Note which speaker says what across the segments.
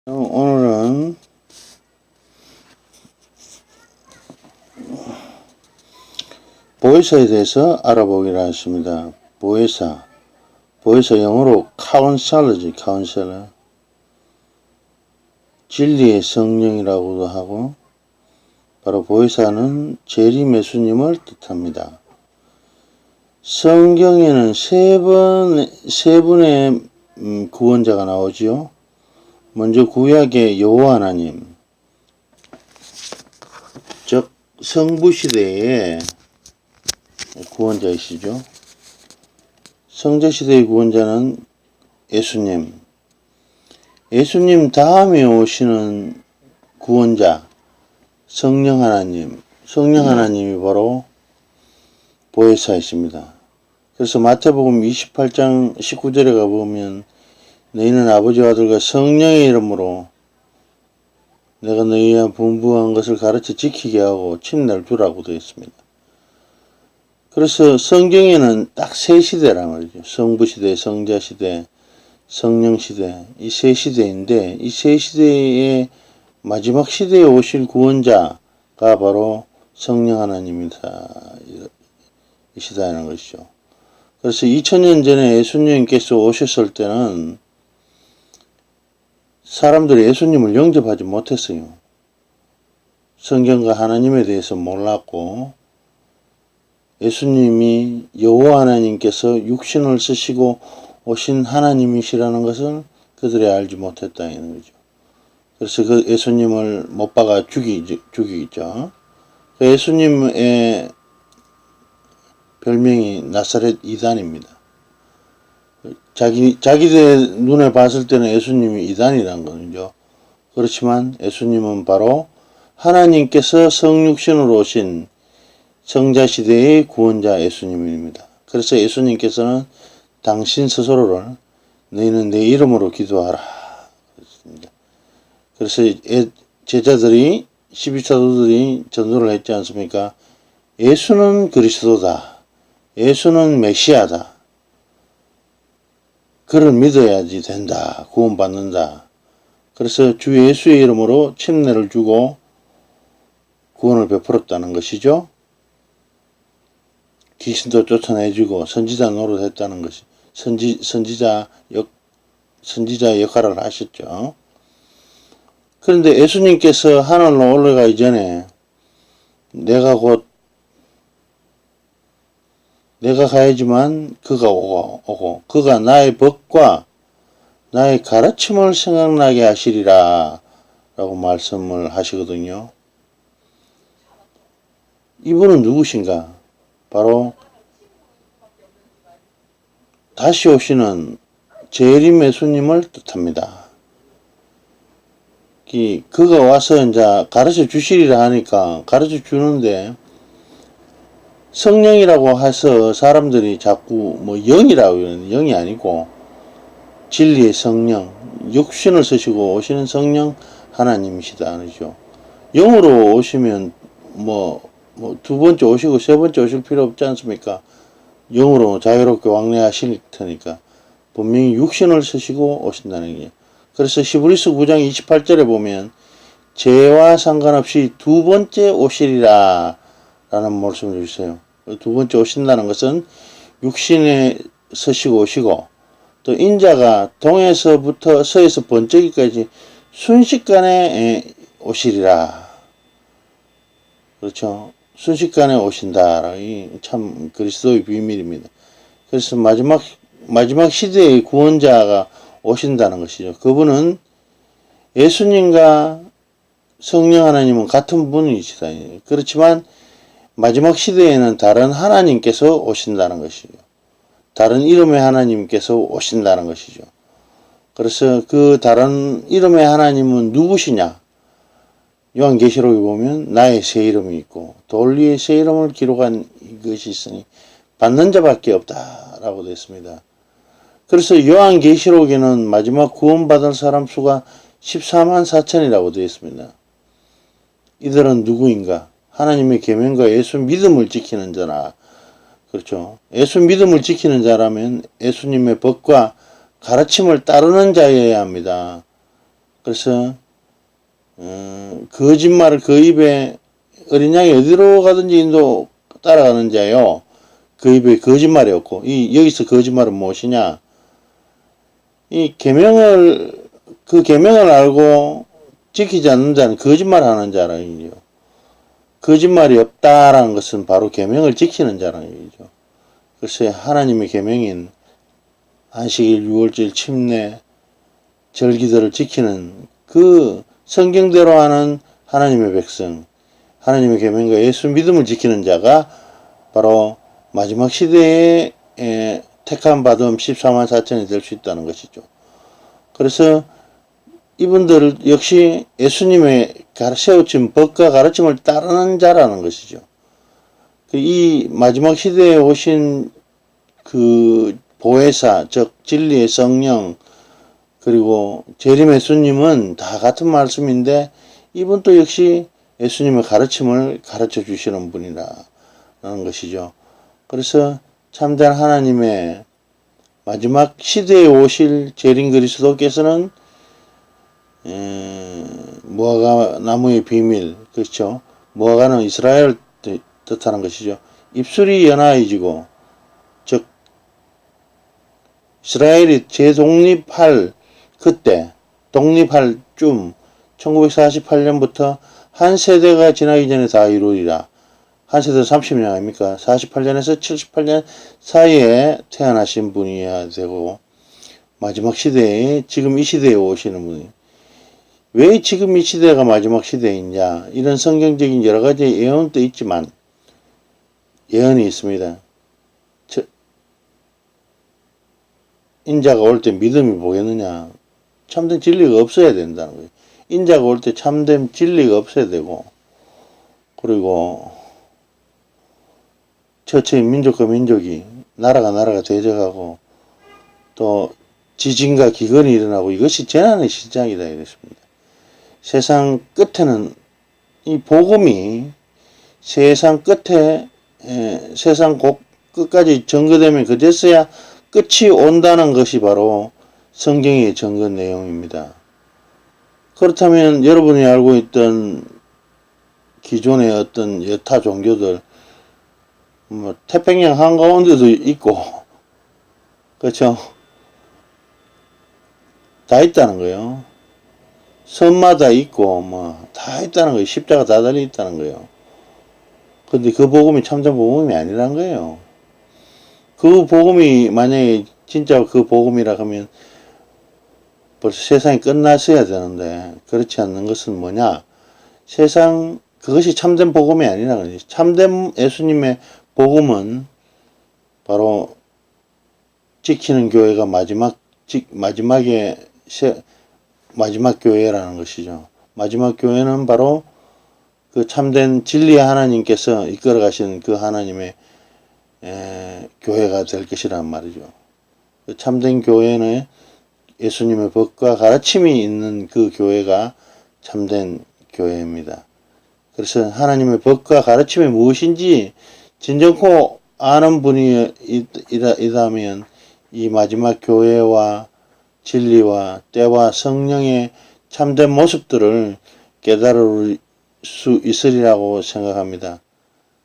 Speaker 1: 오늘은 보혜사에 대해서 알아보기로 하겠습니다. 보혜사 영어로 카운셀러지, 카운셀러. 진리의 성령이라고도 하고, 바로 보혜사는 재림 예수님을 뜻합니다. 성경에는 세 분의 구원자가 나오지요. 먼저 구약의 여호와 하나님, 즉 성부시대의 구원자이시죠. 성자시대의 구원자는 예수님. 예수님 다음에 오시는 구원자 성령 하나님. 성령 하나님이 바로 보혜사이십니다. 그래서 마태복음 28장 19절에 가보면 너희는 아버지와 아들과 성령의 이름으로 내가 너희와 분부한 것을 가르쳐 지키게 하고 침례를 주라고 되어 있습니다. 그래서 성경에는 딱 세 시대란 말이죠. 성부시대, 성자시대, 성령시대, 이 세 시대인데 이 세 시대의 마지막 시대에 오실 구원자가 바로 성령 하나님이시다는 것이죠. 그래서 2000년 전에 예수님께서 오셨을 때는 사람들이 예수님을 영접하지 못했어요. 성경과 하나님에 대해서 몰랐고, 예수님이 여호와 하나님께서 육신을 쓰시고 오신 하나님이시라는 것을 그들이 알지 못했다는 거죠. 그래서 그 예수님을 못 박아 죽이죠. 예수님의 별명이 나사렛 이단입니다. 자기들 눈에 봤을 때는 예수님이 이단이라는 거죠. 그렇지만 예수님은 바로 하나님께서 성육신으로 오신 성자시대의 구원자 예수님입니다. 그래서 예수님께서는 당신 스스로를 너희는 내 이름으로 기도하라. 그래서 제자들이 12사도들이 전도를 했지 않습니까? 예수는 그리스도다. 예수는 메시아다. 그를 믿어야지 된다. 구원받는다. 그래서 주 예수의 이름으로 침례를 주고 구원을 베풀었다는 것이죠. 귀신도 쫓아내주고 선지자 노릇했다는 것이 선지자 역할을 하셨죠. 그런데 예수님께서 하늘로 올라가기 전에 내가 가야지만 그가 오고 그가 나의 법과 나의 가르침을 생각나게 하시리라 라고 말씀을 하시거든요. 이분은 누구신가? 바로 다시 오시는 재림 예수님을 뜻합니다. 그가 와서 이제 가르쳐 주시리라 하니까 가르쳐 주는데, 성령이라고 해서 사람들이 자꾸 영이라고 그러는데 영이 아니고 진리의 성령, 육신을 쓰시고 오시는 성령 하나님이시다. 그렇죠? 영으로 오시면 두 번째 오시고 세 번째 오실 필요 없지 않습니까? 영으로 자유롭게 왕래하실 테니까 분명히 육신을 쓰시고 오신다는 게. 그래서 히브리서 9장 28절에 보면 죄와 상관없이 두 번째 오시리라 라는 말씀을 주세요. 두 번째 오신다는 것은 육신에 서시고 오시고, 또 인자가 동에서부터 서에서 번쩍이까지 순식간에 오시리라. 그렇죠? 순식간에 오신다. 이 참 그리스도의 비밀입니다. 그래서 마지막 시대의 구원자가 오신다는 것이죠. 그분은 예수님과 성령 하나님은 같은 분이시다. 그렇지만 마지막 시대에는 다른 하나님께서 오신다는 것이죠. 다른 이름의 하나님께서 오신다는 것이죠. 그래서 그 다른 이름의 하나님은 누구시냐? 요한계시록에 보면 나의 새 이름이 있고 돌 위에 새 이름을 기록한 것이 있으니 받는 자밖에 없다라고 되어 있습니다. 그래서 요한계시록에는 마지막 구원받을 사람 수가 14만 4천이라고 되어 있습니다. 이들은 누구인가? 하나님의 계명과 예수 믿음을 지키는 자나, 그렇죠? 예수 믿음을 지키는 자라면 예수님의 법과 가르침을 따르는 자여야 합니다. 그래서 거짓말을 그 입에 어린 양이 어디로 가든지 인도 따라가는 자요. 그 입에 거짓말이 없고 여기서 거짓말은 무엇이냐? 이 그 계명을 알고 지키지 않는 자는 거짓말하는 자라는 얘기죠. 거짓말이 없다라는 것은 바로 계명을 지키는 자라는 얘기죠. 그래서 하나님의 계명인 안식일, 유월절, 침례, 절기들을 지키는 그 성경대로 하는 하나님의 백성, 하나님의 계명과 예수 믿음을 지키는 자가 바로 마지막 시대에 택함 받음 14만 4천이 될 수 있다는 것이죠. 그래서 이분들 역시 예수님의 세우친 법과 가르침을 따르는 자라는 것이죠. 이 마지막 시대에 오신 그 보혜사, 즉 진리의 성령, 그리고 재림 예수님은 다 같은 말씀인데 이분도 역시 예수님의 가르침을 가르쳐 주시는 분이라는 것이죠. 그래서 참된 하나님의 마지막 시대에 오실 재림 그리스도께서는 무화과 나무의 비밀, 그렇죠. 무화과는 이스라엘 뜻하는 것이죠. 입술이 연하해지고, 즉 이스라엘이 재독립할 그때, 독립할 쯤 1948년부터 한 세대가 지나기 전에 다 이루리라. 한 세대 30년 아닙니까? 48년에서 78년 사이에 태어나신 분이어야 되고, 마지막 시대에, 지금 이 시대에 오시는 분이. 왜 지금 이 시대가 마지막 시대이냐? 이런 성경적인 여러 가지 예언도 있지만, 예언이 있습니다. 인자가 올 때 믿음이 보겠느냐? 참된 진리가 없어야 된다는 거예요. 인자가 올 때 참된 진리가 없어야 되고, 그리고 처처의 민족과 민족이, 나라가 대적하고, 또 지진과 기근이 일어나고, 이것이 재난의 시작이다 이랬습니다. 세상 끝에는 이 복음이 세상 끝에 세상 끝까지 전거되면 그제서야 끝이 온다는 것이 바로 성경의 전거 내용입니다. 그렇다면 여러분이 알고 있던 기존의 어떤 여타 종교들, 뭐 태평양 한가운데도 있고, 그렇죠? 다 있다는 거예요. 섬마다 있고 뭐 다 있다는 거예요. 십자가 다 달려 있다는 거예요. 근데 그 복음이 참된 복음이 아니란 거예요. 그 복음이 만약에 진짜 그 복음이라 하면 벌써 세상이 끝났어야 되는데 그렇지 않는 것은 뭐냐? 그것이 참된 복음이 아니라 거지. 참된 예수님의 복음은 바로 지키는 교회가 마지막 교회라는 것이죠. 마지막 교회는 바로 그 참된 진리의 하나님께서 이끌어 가시는 그 하나님의 교회가 될 것이란 말이죠. 그 참된 교회는 예수님의 법과 가르침이 있는 그 교회가 참된 교회입니다. 그래서 하나님의 법과 가르침이 무엇인지 진정코 아는 분이 있다면 이 마지막 교회와 진리와 때와 성령의 참된 모습들을 깨달을 수 있으리라고 생각합니다.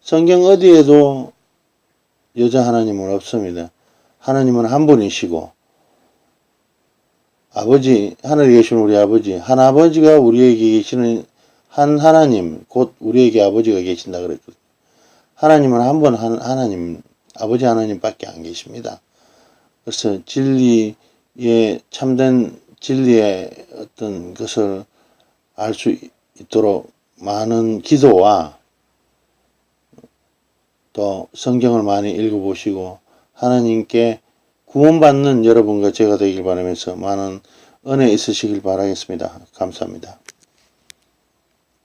Speaker 1: 성경 어디에도 여자 하나님은 없습니다. 하나님은 한 분이시고 아버지, 하늘에 계신 우리 아버지, 한 아버지가 우리에게 계시는 한 하나님, 곧 우리에게 아버지가 계신다 그랬거든요. 하나님은 한 분 하나님, 아버지 하나님밖에 안 계십니다. 그래서 참된 진리의 어떤 것을 알 수 있도록 많은 기도와 또 성경을 많이 읽어보시고 하나님께 구원받는 여러분과 제가 되길 바라면서 많은 은혜 있으시길 바라겠습니다. 감사합니다.